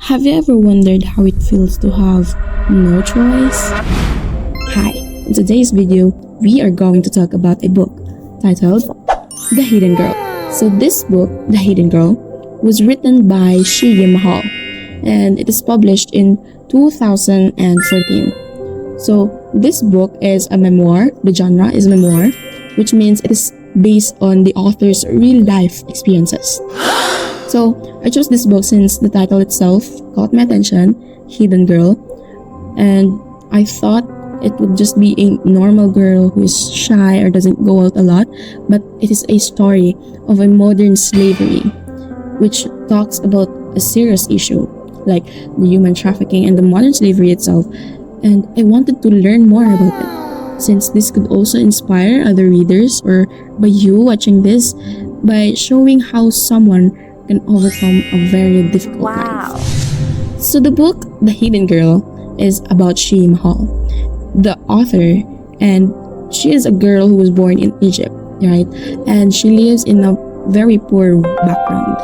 Have you ever wondered how it feels to have no choice? Hi, in today's video, we are going to talk about a book titled The Hidden Girl. So this book, The Hidden Girl, was written by Shyima Hall and it is published in 2014. So this book is a memoir. The genre is memoir, which means it is based on the author's real life experiences. So I chose this book since the title itself caught my attention, Hidden Girl, and I thought it would just be a normal girl who is shy or doesn't go out a lot, but it is a story of a modern slavery which talks about a serious issue like the human trafficking and the modern slavery itself, and I wanted to learn more about it since this could also inspire other readers or by you watching this by showing how someone can overcome a very difficult life. So the book, The Hidden Girl, is about Shyima Hall, the author, and she is a girl who was born in Egypt, right? And she lives in a very poor background,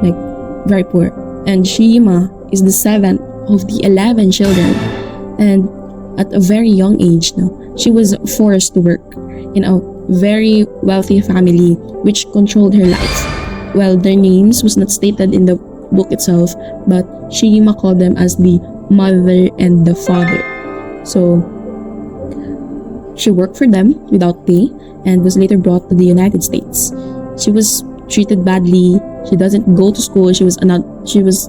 like very poor. And Shyima is the seventh of the 11 children. And at a very young age now, she was forced to work in a very wealthy family which controlled her life. Well, their names was not stated in the book itself, but Shyima called them as the mother and the father. So she worked for them without pay and was later brought to the United States. She was treated badly. She doesn't go to school. She was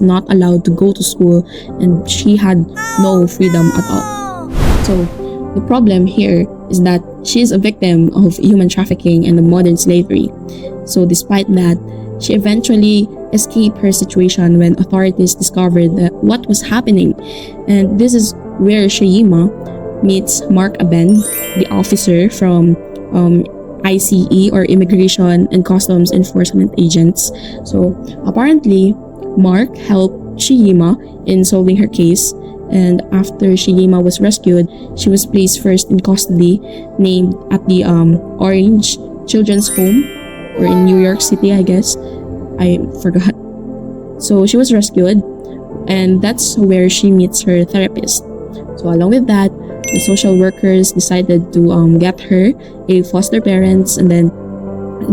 not allowed to go to school, and she had no freedom at all. So the problem here is that she is a victim of human trafficking and the modern slavery. So despite that, she eventually escaped her situation when authorities discovered what was happening. And this is where Shyima meets Mark Aben, the officer from ICE or Immigration and Customs Enforcement agents. So apparently, Mark helped Shyima in solving her case. And after Shyima was rescued, she was placed first in custody, named at the Orange Children's Home, or in New York City, I guess. I forgot. So she was rescued, and that's where she meets her therapist. So along with that, the social workers decided to get her a foster parents, and then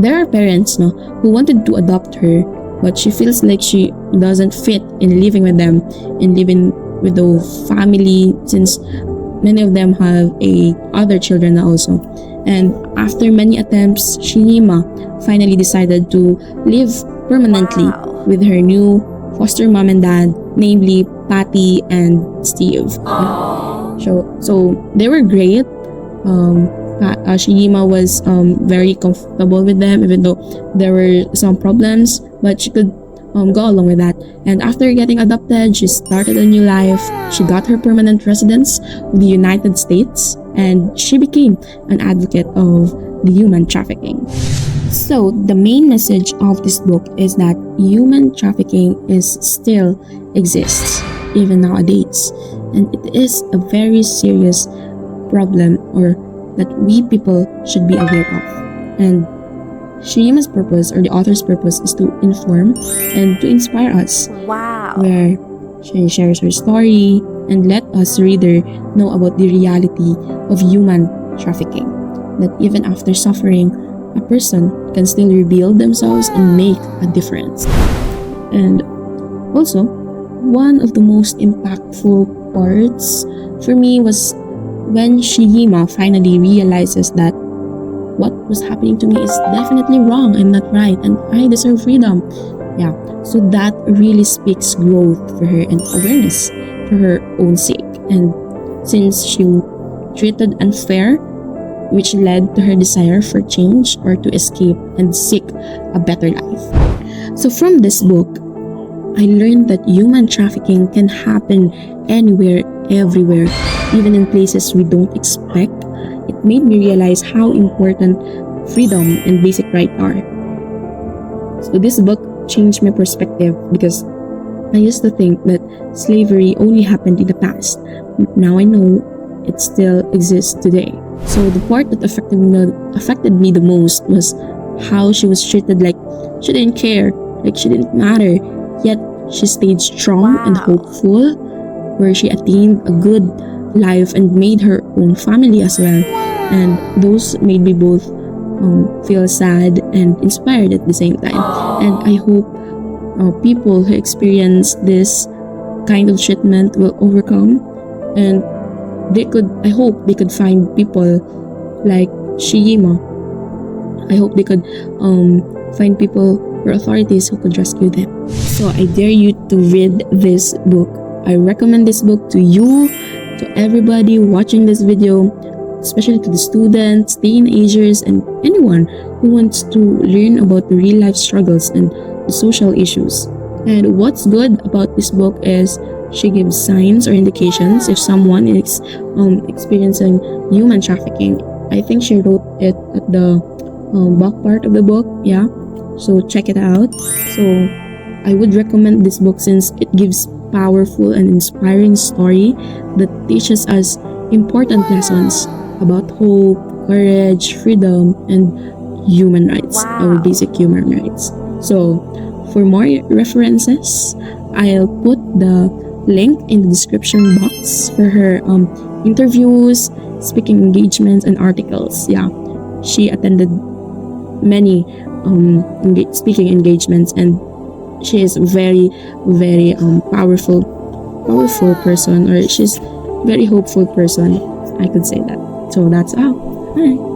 there are parents who wanted to adopt her, but she feels like she doesn't fit in living with them, in living with the family, since many of them have other children also. And after many attempts, Shyima finally decided to live permanently with her new foster mom and dad, namely Patty and Steve. So they were great. Shyima was very comfortable with them, even though there were some problems, but she could go along with that. And after getting adopted, she started a new life. She got her permanent residence of the United States, and she became an advocate of the human trafficking. So the main message of this book is that human trafficking still exists even nowadays, and it is a very serious problem or that we people should be aware of. And Shyima's purpose, or the author's purpose, is to inform and to inspire us. Where she shares her story and let us reader know about the reality of human trafficking. That even after suffering, a person can still rebuild themselves and make a difference. And also, one of the most impactful parts for me was when Shyima finally realizes that what was happening to me is definitely wrong, I'm not right, and I deserve freedom. Yeah, so that really speaks growth for her and awareness for her own sake. And since she treated unfair, which led to her desire for change or to escape and seek a better life. So from this book, I learned that human trafficking can happen anywhere, everywhere, even in places we don't expect. It made me realize how important freedom and basic rights are. So this book changed my perspective because I used to think that slavery only happened in the past. Now I know it still exists today. So the part that affected me the most was how she was treated like she didn't care, like she didn't matter, yet she stayed strong and hopeful, where she attained a good life and made her own family as well. And those made me both feel sad and inspired at the same time. And I hope people who experience this kind of treatment will overcome, and I hope they could find people like Shyima. I hope they could find people or authorities who could rescue them. So I dare you to read this book. I recommend this book to you, to everybody watching this video, especially to the students, teenagers, and anyone who wants to learn about the real life struggles and the social issues. And what's good about this book is she gives signs or indications if someone is experiencing human trafficking. I think she wrote it at the back part of the book, yeah. So check it out. So I would recommend this book since it gives powerful and inspiring story that teaches us important lessons about hope, courage, freedom, and human rights, our basic human rights. So for more references, I'll put the link in the description box for her interviews, speaking engagements, and articles. Yeah, she attended many speaking engagements, and she is very powerful person, or she's very hopeful person, I could say that. So that's all. Bye.